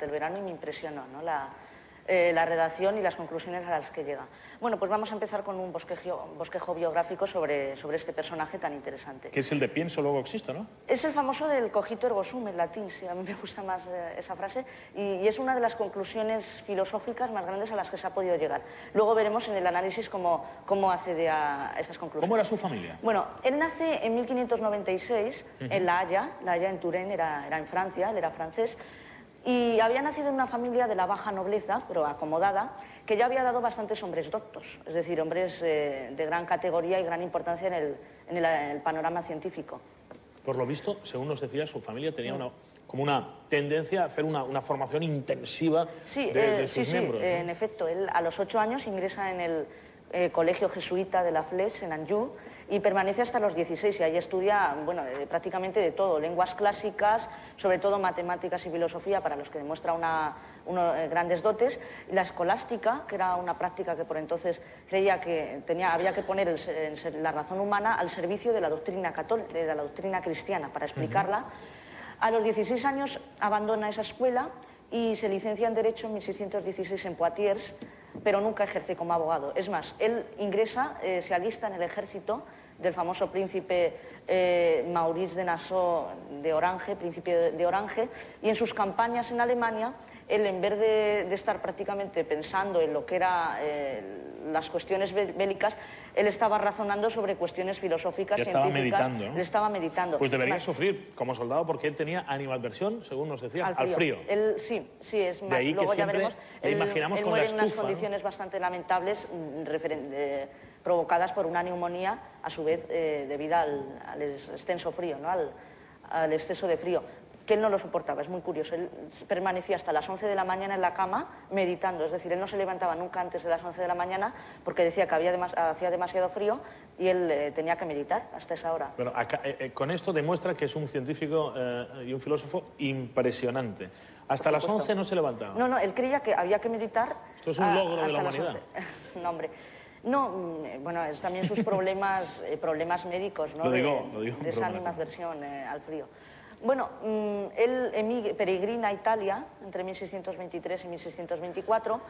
el verano y me impresionó, ¿no? La redacción y las conclusiones a las que llega. Bueno, pues vamos a empezar con un bosquejo biográfico sobre este personaje tan interesante. Que es el de pienso, luego existo, ¿no? Es el famoso del cogito ergo sum en latín, sí, a mí me gusta más esa frase, y es una de las conclusiones filosóficas más grandes a las que se ha podido llegar. Luego veremos en el análisis cómo accede a esas conclusiones. ¿Cómo era su familia? Bueno, él nace en 1596 en La Haya en Touraine, era en Francia, él era francés, y había nacido en una familia de la baja nobleza, pero acomodada, que ya había dado bastantes hombres doctos, es decir, hombres de gran categoría y gran importancia en el panorama científico. Por lo visto, según nos decía, su familia tenía como una tendencia a hacer una formación intensiva de sus miembros, ¿no? En efecto, él a los 8 años ingresa en el colegio jesuita de La Flèche, en Anjou, y permanece hasta los 16, y ahí estudia, bueno, prácticamente de todo, lenguas clásicas, sobre todo matemáticas y filosofía, para los que demuestra unos grandes dotes. La escolástica, que era una práctica que por entonces creía que había que poner la razón humana al servicio de la doctrina católica, de la doctrina cristiana, para explicarla. A los 16 años abandona esa escuela y se licencia en Derecho en 1616 en Poitiers, pero nunca ejerce como abogado. Es más, él ingresa, se alista en el ejército del famoso príncipe Maurice de Nassau de Orange, príncipe de Orange, y en sus campañas en Alemania, él, en vez de estar prácticamente pensando en lo que eran las cuestiones bélicas, él estaba razonando sobre cuestiones filosóficas, científicas. Estaba meditando, ¿no? Él estaba meditando. Pues debería sufrir como soldado, porque él tenía animadversión, según nos decías, al frío. Él, sí, es más. De ahí luego que ya veremos. le imaginamos él con la muere en unas estufa, condiciones bastante lamentables, provocadas por una neumonía, a su vez debida al extenso frío, ¿no? al exceso de frío, que él no lo soportaba. Es muy curioso. Él permanecía hasta las 11 de la mañana en la cama meditando, es decir, él no se levantaba nunca antes de las 11 de la mañana porque decía que hacía demasiado frío y él tenía que meditar hasta esa hora. Bueno, acá, con esto demuestra que es un científico y un filósofo impresionante. Hasta las 11 no se levantaba. No, él creía que había que meditar. Esto es un logro de la humanidad. No, hombre. No, bueno, es también sus problemas médicos, ¿no? Lo digo de esa animadversión al frío. Bueno, él peregrina a Italia entre 1623 y 1624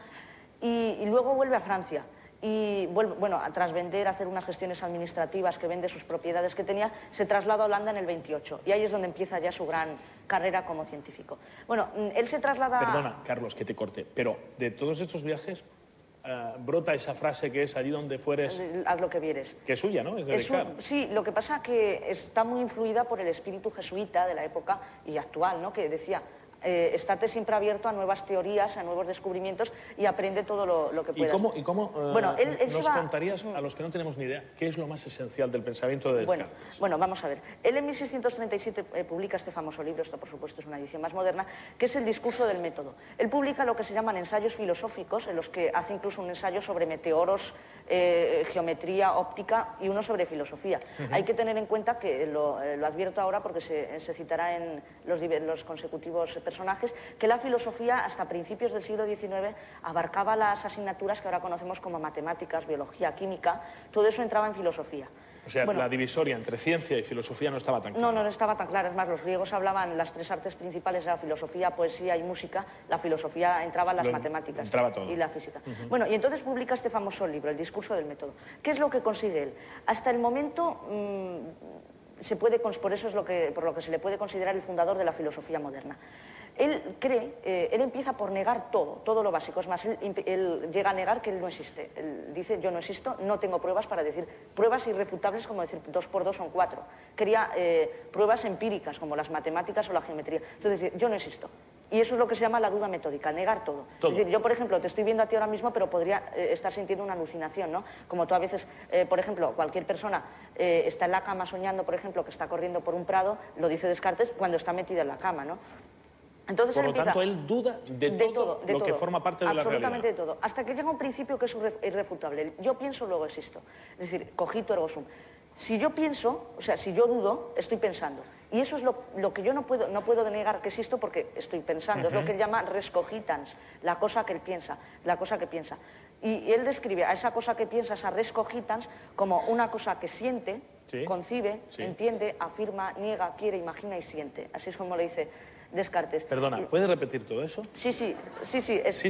y luego vuelve a Francia. Y bueno, tras hacer unas gestiones administrativas que vende sus propiedades que tenía, se traslada a Holanda en el 28. Y ahí es donde empieza ya su gran carrera como científico. Bueno, él se traslada... Perdona, Carlos, que te corte, pero de todos estos viajes brota esa frase que es allí donde fueres... Haz lo que vieres. Que es suya, ¿no? Es de Descartes. Sí, lo que pasa es que está muy influida por el espíritu jesuita de la época y actual, ¿no? Que decía... estate siempre abierto a nuevas teorías, a nuevos descubrimientos y aprende todo lo que puedas. ¿Y cómo bueno, él nos contarías, a los que no tenemos ni idea, qué es lo más esencial del pensamiento de Descartes? Bueno, vamos a ver. Él en 1637 publica este famoso libro, esto por supuesto es una edición más moderna, que es el discurso del método. Él publica lo que se llaman ensayos filosóficos, en los que hace incluso un ensayo sobre meteoros, geometría, óptica y uno sobre filosofía. Hay que tener en cuenta que, lo advierto ahora porque se citará en los consecutivos personajes, que la filosofía hasta principios del siglo XIX abarcaba las asignaturas que ahora conocemos como matemáticas, biología, química, todo eso entraba en filosofía. O sea, la divisoria entre ciencia y filosofía no estaba tan clara. No estaba tan clara. Es más, los griegos hablaban las tres artes principales, la filosofía, poesía y música. La filosofía entraba en las matemáticas y la física. Bueno, y entonces publica este famoso libro, El discurso del método. ¿Qué es lo que consigue él? Hasta el momento... por eso es por lo que se le puede considerar el fundador de la filosofía moderna. Él empieza por negar todo lo básico. Es más, él llega a negar que él no existe. Él dice, yo no existo, no tengo pruebas para decir, pruebas irrefutables como decir 2 por 2 son 4. Quería pruebas empíricas como las matemáticas o la geometría. Entonces, yo no existo. Y eso es lo que se llama la duda metódica, negar todo. Es decir, yo, por ejemplo, te estoy viendo a ti ahora mismo, pero podría estar sintiendo una alucinación, ¿no? Como tú a veces, por ejemplo, cualquier persona está en la cama soñando, por ejemplo, que está corriendo por un prado, lo dice Descartes cuando está metida en la cama, ¿no? Entonces por lo tanto, él duda de todo lo que forma parte de la realidad. Absolutamente de todo. Hasta que llega un principio que es irrefutable. Yo pienso, luego existo. Es decir, cogito ergo sum. Si yo pienso, o sea, si yo dudo, estoy pensando. Y eso es lo que yo no puedo denegar que existo porque estoy pensando. Es lo que él llama res cogitans, la cosa que él piensa, la cosa que piensa. Y él describe a esa cosa que piensa, esa res cogitans, como una cosa que siente, concibe, entiende, afirma, niega, quiere, imagina y siente. Así es como le dice Descartes. Perdona, ¿puedes repetir todo eso? Sí.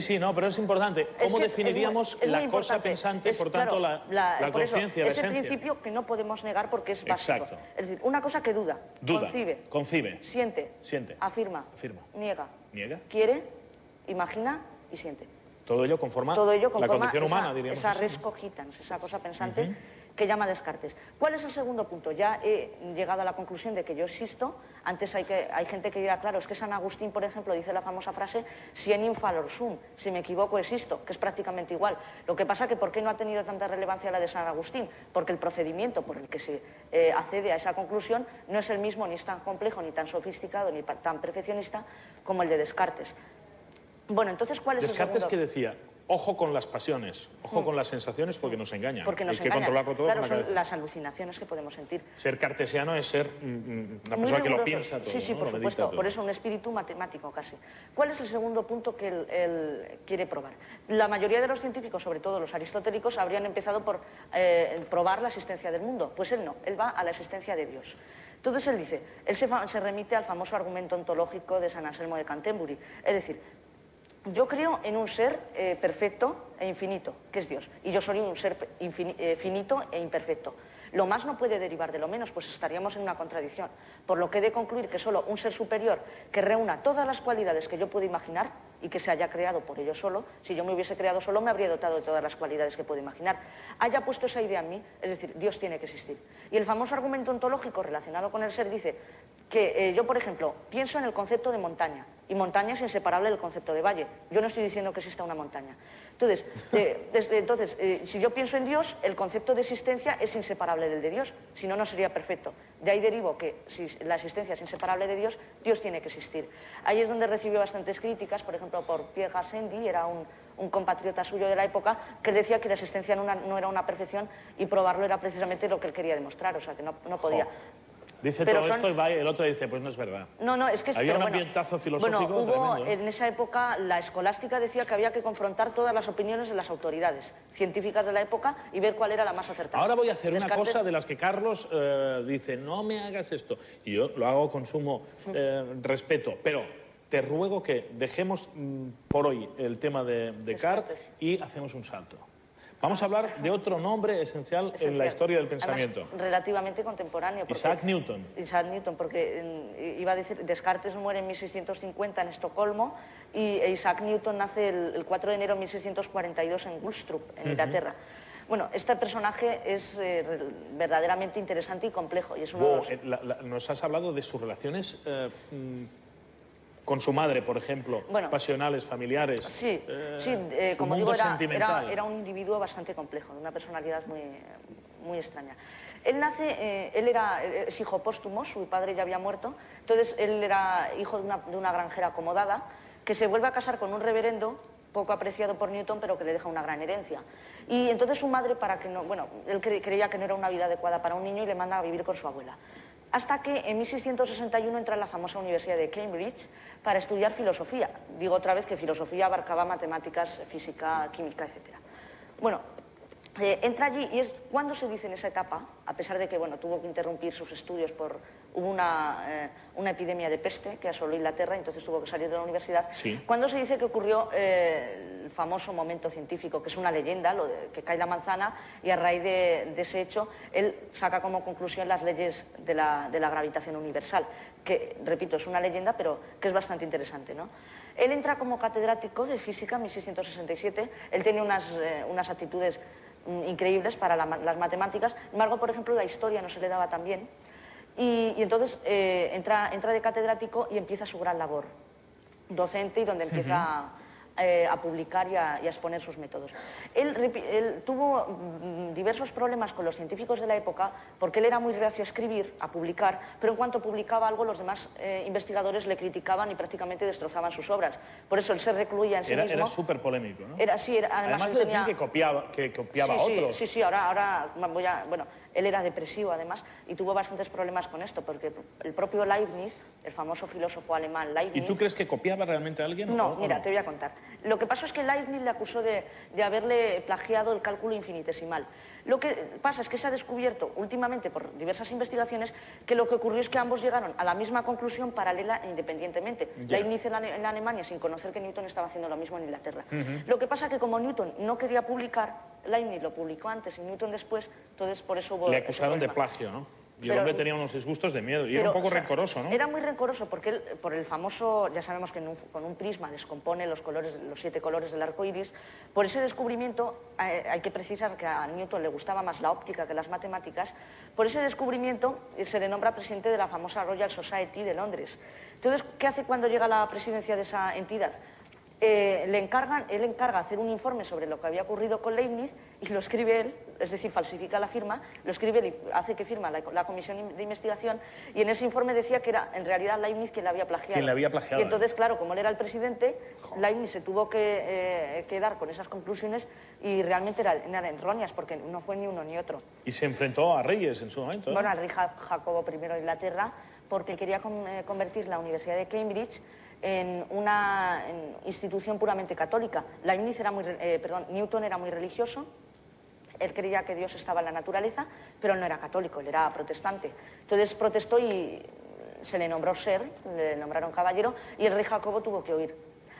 Sí, no, pero es importante. ¿Cómo definiríamos la cosa pensante, por tanto, la conciencia, la esencia? Es el principio que no podemos negar porque es básico. Exacto. Es decir, una cosa que duda, concibe, siente, afirma, niega, quiere, imagina y siente. Todo ello conforma la condición humana, diríamos. Esa res cogitans, esa cosa pensante que llama Descartes. ¿Cuál es el segundo punto? Ya he llegado a la conclusión de que yo existo. Antes hay gente que dirá, claro, es que San Agustín, por ejemplo, dice la famosa frase si enim fallor sum, si me equivoco existo, que es prácticamente igual. Lo que pasa que ¿por qué no ha tenido tanta relevancia la de San Agustín? Porque el procedimiento por el que se accede a esa conclusión no es el mismo, ni es tan complejo, ni tan sofisticado, ni tan perfeccionista como el de Descartes. Bueno, entonces, ¿cuál es el segundo? Descartes que decía, ojo con las pasiones, ojo con las sensaciones porque nos engañan. Porque nos Hay que engañan. controlarlo todo Claro, con la cabeza. son las alucinaciones que podemos sentir. Ser cartesiano es ser una persona que lo piensa todo. Sí, ¿no? por supuesto. Por eso un espíritu matemático casi. ¿Cuál es el segundo punto que él quiere probar? La mayoría de los científicos, sobre todo los aristotélicos, habrían empezado por probar la existencia del mundo. Pues él no, él va a la existencia de Dios. Entonces él dice, él se remite al famoso argumento ontológico de San Anselmo de Canterbury. Es decir, yo creo en un ser perfecto e infinito, que es Dios, y yo soy un ser finito e imperfecto. Lo más no puede derivar de lo menos, pues estaríamos en una contradicción. Por lo que he de concluir que solo un ser superior que reúna todas las cualidades que yo puedo imaginar y que se haya creado por ello solo, si yo me hubiese creado solo me habría dotado de todas las cualidades que puedo imaginar, haya puesto esa idea en mí, es decir, Dios tiene que existir. Y el famoso argumento ontológico relacionado con el ser dice que yo, por ejemplo, pienso en el concepto de montaña, y montaña es inseparable del concepto de valle. Yo no estoy diciendo que exista una montaña. Entonces, si yo pienso en Dios, el concepto de existencia es inseparable del de Dios, si no, no sería perfecto. De ahí derivo que si la existencia es inseparable de Dios, Dios tiene que existir. Ahí es donde recibió bastantes críticas, por ejemplo, por Pierre Gassendi, era un compatriota suyo de la época, que decía que la existencia no era una perfección y probarlo era precisamente lo que él quería demostrar, o sea, que no podía. Dice todo esto y va, el otro dice, pues no es verdad. No, es que... Había un ambientazo filosófico hubo, tremendo, ¿eh? En esa época, la escolástica decía que había que confrontar todas las opiniones de las autoridades científicas de la época y ver cuál era la más acertada. Ahora voy a hacer una cosa de las que Carlos dice, no me hagas esto. Y yo lo hago con sumo respeto, pero te ruego que dejemos por hoy el tema de Descartes y hacemos un salto. Vamos a hablar de otro nombre esencial en la historia del pensamiento. Además, relativamente contemporáneo. Isaac Newton. Isaac Newton, porque iba a decir, Descartes muere en 1650 en Estocolmo y Isaac Newton nace el 4 de enero de 1642 en Woolstrup, en Inglaterra. Bueno, este personaje es verdaderamente interesante y complejo. Y es nos has hablado de sus relaciones con su madre, por ejemplo, pasionales, familiares. Sí, como digo, era un individuo bastante complejo, de una personalidad muy extraña. Él es hijo póstumo, su padre ya había muerto, entonces él era hijo de una granjera acomodada, que se vuelve a casar con un reverendo, poco apreciado por Newton, pero que le deja una gran herencia. Y entonces su madre, él creía que no era una vida adecuada para un niño y le manda a vivir con su abuela. Hasta que en 1661 entra en la famosa Universidad de Cambridge para estudiar filosofía. Digo otra vez que filosofía abarcaba matemáticas, física, química, etc. Bueno, entra allí y es cuando se dice en esa etapa, a pesar de que tuvo que interrumpir sus estudios hubo una epidemia de peste que asoló Inglaterra, entonces tuvo que salir de la universidad, cuando se dice que ocurrió el famoso momento científico, que es una leyenda, que cae la manzana, y a raíz de ese hecho él saca como conclusión las leyes de la gravitación universal, que, repito, es una leyenda, pero que es bastante interesante, ¿no? Él entra como catedrático de física en 1667, él tiene unas actitudes increíbles para las matemáticas, sin embargo, por ejemplo, la historia no se le daba tan bien, y entonces entra de catedrático y empieza su gran labor docente y donde empieza a publicar y a exponer sus métodos. Él tuvo diversos problemas con los científicos de la época porque él era muy reacio a escribir, a publicar, pero en cuanto publicaba algo los demás investigadores le criticaban y prácticamente destrozaban sus obras. Por eso él se recluía en sí mismo. Era súper polémico, ¿no? Además le decían que copiaba a otros. Sí, ahora él era depresivo además y tuvo bastantes problemas con esto porque el propio Leibniz, el famoso filósofo alemán Leibniz... ¿Y tú crees que copiaba realmente a alguien? No, mira, te voy a contar. Lo que pasó es que Leibniz le acusó de haberle plagiado el cálculo infinitesimal. Lo que pasa es que se ha descubierto últimamente por diversas investigaciones que lo que ocurrió es que ambos llegaron a la misma conclusión paralela e independientemente. Leibniz en Alemania sin conocer que Newton estaba haciendo lo mismo en Inglaterra. Lo que pasa es que como Newton no quería publicar, Leibniz lo publicó antes y Newton después, entonces por eso hubo... Le acusaron de plagio, ¿no? Y el hombre tenía unos disgustos de miedo y era un poco rencoroso, ¿no? Era muy rencoroso porque él, por el famoso, ya sabemos que con un prisma descompone los 7 colores del arco iris. Por ese descubrimiento, hay que precisar que a Newton le gustaba más la óptica que las matemáticas. Por ese descubrimiento se le nombra presidente de la famosa Royal Society de Londres. Entonces, ¿qué hace cuando llega a la presidencia de esa entidad? Él encarga hacer un informe sobre lo que había ocurrido con Leibniz y lo escribe él, es decir, falsifica la firma, lo escribe él y hace que firma la comisión de investigación, y en ese informe decía que era en realidad Leibniz quien le había plagiado. Quien le había plagiado. Y entonces, claro, como él era el presidente, Leibniz se tuvo que quedar con esas conclusiones y realmente eran erróneas porque no fue ni uno ni otro. Y se enfrentó a reyes en su momento, ¿no? Bueno, al rey Jacobo I de Inglaterra, porque quería convertir la Universidad de Cambridge en una institución puramente católica. Newton era muy religioso, él creía que Dios estaba en la naturaleza, pero él no era católico, él era protestante. Entonces protestó y se le nombró ser, le nombraron caballero, y el rey Jacobo tuvo que huir.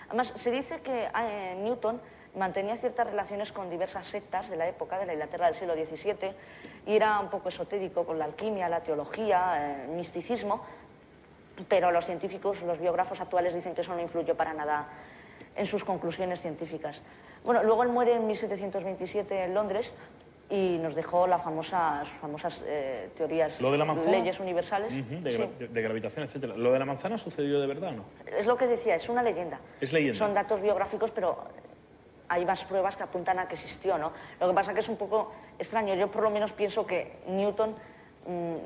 Además, se dice que Newton mantenía ciertas relaciones con diversas sectas de la época, de la Inglaterra del siglo XVII, y era un poco esotérico con la alquimia, la teología, el misticismo, pero los científicos, los biógrafos actuales dicen que eso no influyó para nada en sus conclusiones científicas. Bueno, luego él muere en 1727 en Londres y nos dejó sus famosas teorías, ¿Lo de la manzana? Leyes universales. De gravitación, etcétera. ¿Lo de la manzana sucedió de verdad o no? Es lo que decía, es una leyenda. Es leyenda. Son datos biográficos, pero hay más pruebas que apuntan a que existió, ¿no? Lo que pasa es que es un poco extraño. Yo por lo menos pienso que Newton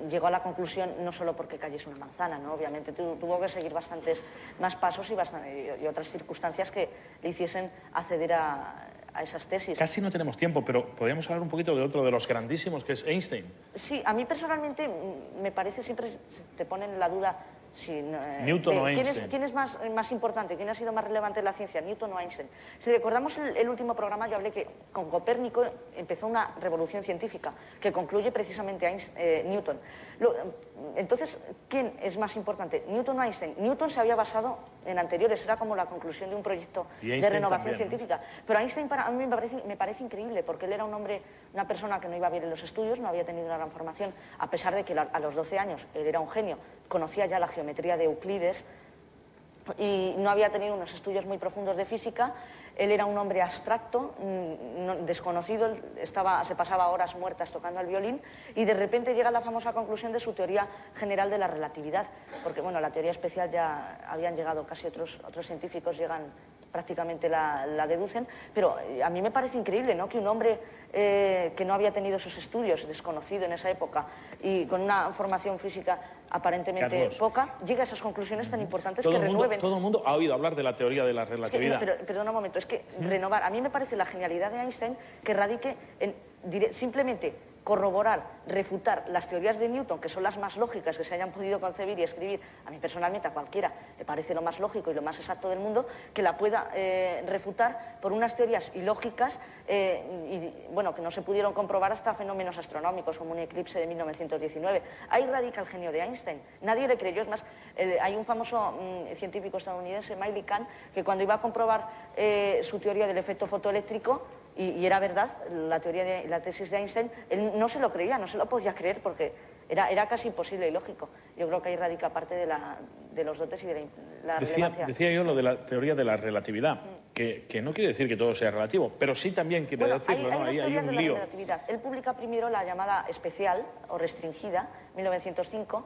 llegó a la conclusión no solo porque cayese una manzana, ¿no? Obviamente tuvo que seguir bastantes más pasos y otras circunstancias que le hiciesen acceder a esas tesis. Casi no tenemos tiempo, pero podríamos hablar un poquito de otro de los grandísimos, que es Einstein. Sí, a mí personalmente me parece, siempre te ponen la duda si, Newton o Einstein. ¿Quién es más importante? ¿Quién ha sido más relevante en la ciencia? ¿Newton o Einstein? Si recordamos el último programa, yo hablé que con Copérnico empezó una revolución científica que concluye precisamente Newton. Entonces, ¿quién es más importante? ¿Newton o Einstein? Newton se había basado en anteriores, era como la conclusión de un proyecto de renovación científica. Pero Einstein a mí me parece increíble, porque él era un hombre, una persona que no iba bien en los estudios, no había tenido una gran formación, a pesar de que a los 12 años él era un genio, conocía ya la geometría de Euclides y no había tenido unos estudios muy profundos de física. Él era un hombre abstracto, desconocido, se pasaba horas muertas tocando el violín y de repente llega a la famosa conclusión de su teoría general de la relatividad, porque bueno, la teoría especial ya habían llegado casi otros científicos, prácticamente la deducen, pero a mí me parece increíble, ¿no?, que un hombre que no había tenido esos estudios, desconocido en esa época y con una formación física aparentemente Carlos, poca, llegue a esas conclusiones tan importantes que renueven. Todo el mundo ha oído hablar de la teoría de la relatividad. Es que, pero perdona un momento, es que renovar, a mí me parece la genialidad de Einstein que radique en simplemente corroborar, refutar las teorías de Newton, que son las más lógicas que se hayan podido concebir y escribir. A mí personalmente, a cualquiera, le parece lo más lógico y lo más exacto del mundo, que la pueda refutar por unas teorías ilógicas que no se pudieron comprobar hasta fenómenos astronómicos, como un eclipse de 1919. Ahí radica el genio de Einstein. Nadie le creyó. Es más, hay un famoso científico estadounidense, Miley Kahn, que cuando iba a comprobar su teoría del efecto fotoeléctrico, y era verdad, la tesis de Einstein, él no se lo creía, no se lo podía creer porque era casi imposible y lógico. Yo creo que ahí radica parte de los dotes y de la relevancia. Decía yo lo de la teoría de la relatividad, que no quiere decir que todo sea relativo, pero sí también quiere decirlo, ¿no? Ahí hay un lío. Él publica primero la llamada especial o restringida, 1905,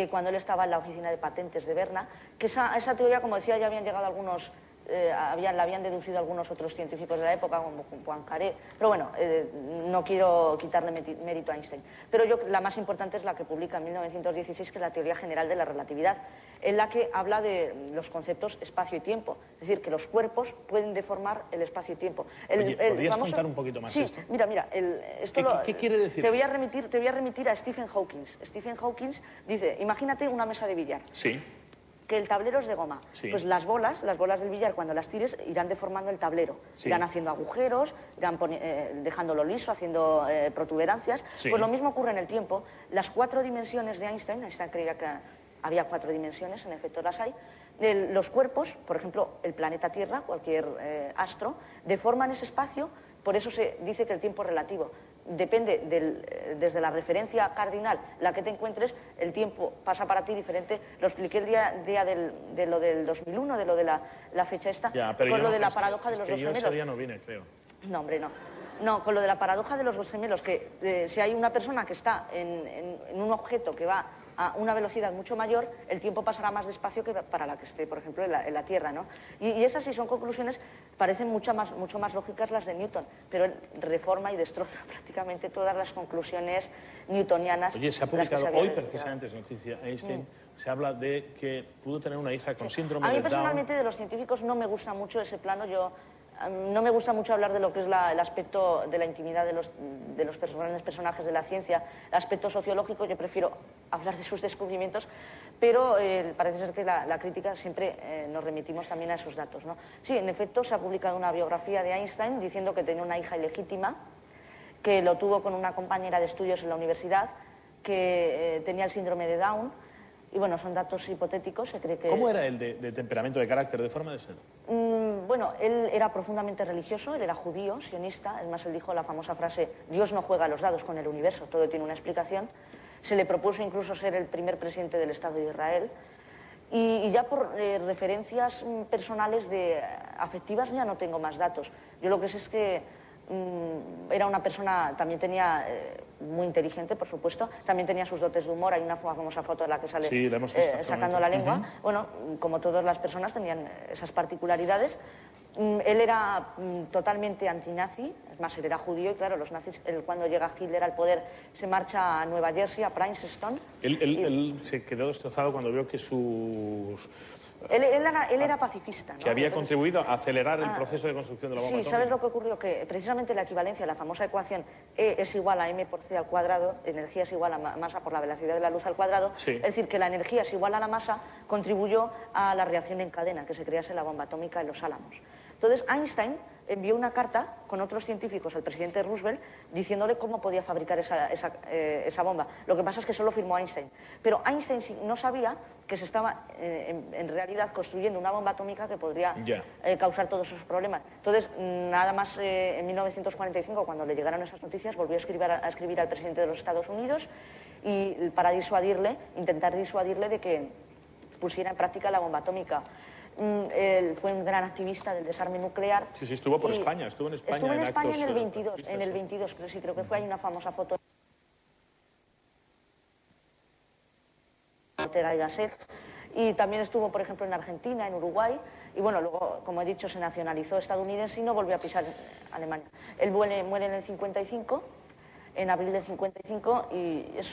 cuando él estaba en la oficina de patentes de Berna, que esa teoría, como decía, ya habían llegado algunos... la habían deducido algunos otros científicos de la época, como Poincaré, pero bueno, no quiero quitarle mérito a Einstein. Pero la más importante es la que publica en 1916, que es la teoría general de la relatividad, en la que habla de los conceptos espacio y tiempo, es decir, que los cuerpos pueden deformar el espacio y tiempo. ¿Podrías contar un poquito más esto? Mira, ¿Qué quiere decir? Te voy a remitir a Stephen Hawking. Stephen Hawking dice, imagínate una mesa de billar. Sí. que el tablero es de goma. Sí. Pues las bolas del billar, cuando las tires, irán deformando el tablero. Sí. Irán haciendo agujeros, irán dejándolo liso, haciendo protuberancias. Sí. Pues lo mismo ocurre en el tiempo. Las 4 dimensiones de Einstein creía que había 4 dimensiones, en efecto las hay. Los cuerpos, por ejemplo, el planeta Tierra, cualquier astro, deforman ese espacio, por eso se dice que el tiempo es relativo. Depende desde la referencia cardinal, la que te encuentres, el tiempo pasa para ti diferente. Lo expliqué el día de lo del 2001, de lo de la fecha esta, Ya, pero con yo lo de no- la paradoja de los dos yo ese gemelos. día no vine, creo. No, hombre, no. No, con lo de la paradoja de los dos gemelos, que si hay una persona que está en un objeto que va a una velocidad mucho mayor, el tiempo pasará más despacio que para la que esté, por ejemplo, en la Tierra, ¿no? Y esas sí son conclusiones, parecen mucho más lógicas las de Newton, pero él reforma y destroza prácticamente todas las conclusiones newtonianas. Oye, se ha las que publicado habían hoy, investigado. precisamente, es noticia, Einstein, se habla de que pudo tener una hija con Sí. síndrome A mí de Down. personalmente de los científicos no me gusta mucho ese plano. No me gusta mucho hablar de lo que es el aspecto de la intimidad de los grandes personajes de la ciencia, el aspecto sociológico. Yo prefiero hablar de sus descubrimientos, pero parece ser que la crítica siempre nos remitimos también a esos datos, ¿no? Sí, en efecto, se ha publicado una biografía de Einstein diciendo que tenía una hija ilegítima, que lo tuvo con una compañera de estudios en la universidad, que tenía el síndrome de Down. Y bueno, son datos hipotéticos, se cree que... ¿Cómo era él de temperamento, de carácter, de forma de ser? Bueno, él era profundamente religioso, él era judío, sionista. Además, él dijo la famosa frase: Dios no juega a los dados con el universo, todo tiene una explicación. Se le propuso incluso ser el primer presidente del Estado de Israel. Y ya por referencias personales afectivas ya no tengo más datos. Yo lo que sé es que era una persona, también tenía, muy inteligente, por supuesto, también tenía sus dotes de humor. Hay una famosa foto en la que sale Sí, la hemos visto, sacando la lengua. Uh-huh. Bueno, como todas las personas tenían esas particularidades. Él era totalmente antinazi, es más, él era judío y claro, los nazis, cuando llega Hitler al poder, se marcha a Nueva Jersey, a Princeton. Él se quedó destrozado cuando vio que sus... Él era pacifista, ¿no? Que había Entonces, contribuido a acelerar el proceso de construcción de la bomba Sí, atómica. ¿sabes lo que ocurrió? Que precisamente la equivalencia, la famosa ecuación E es igual a m por c al cuadrado, energía es igual a masa por la velocidad de la luz al cuadrado, Sí. es decir, que la energía es igual a la masa, contribuyó a la reacción en cadena, que se crease la bomba atómica en los Álamos. Entonces, Einstein envió una carta con otros científicos al presidente Roosevelt diciéndole cómo podía fabricar esa bomba. Lo que pasa es que solo firmó Einstein. Pero Einstein no sabía que se estaba en realidad construyendo una bomba atómica que podría causar todos esos problemas. Entonces, nada más en 1945, cuando le llegaron esas noticias, volvió a escribir al presidente de los Estados Unidos y para intentar disuadirle de que pusiera en práctica la bomba atómica. Él fue un gran activista del desarme nuclear. Sí, estuvo por España, estuvo en España. Estuvo en España actos, en el 22, creo que fue, hay una famosa foto de Ortega y Gasset. Y también estuvo, por ejemplo, en Argentina, en Uruguay, y bueno, luego, como he dicho, se nacionalizó estadounidense y no volvió a pisar Alemania. Él muere en el 55, en abril del 55, y es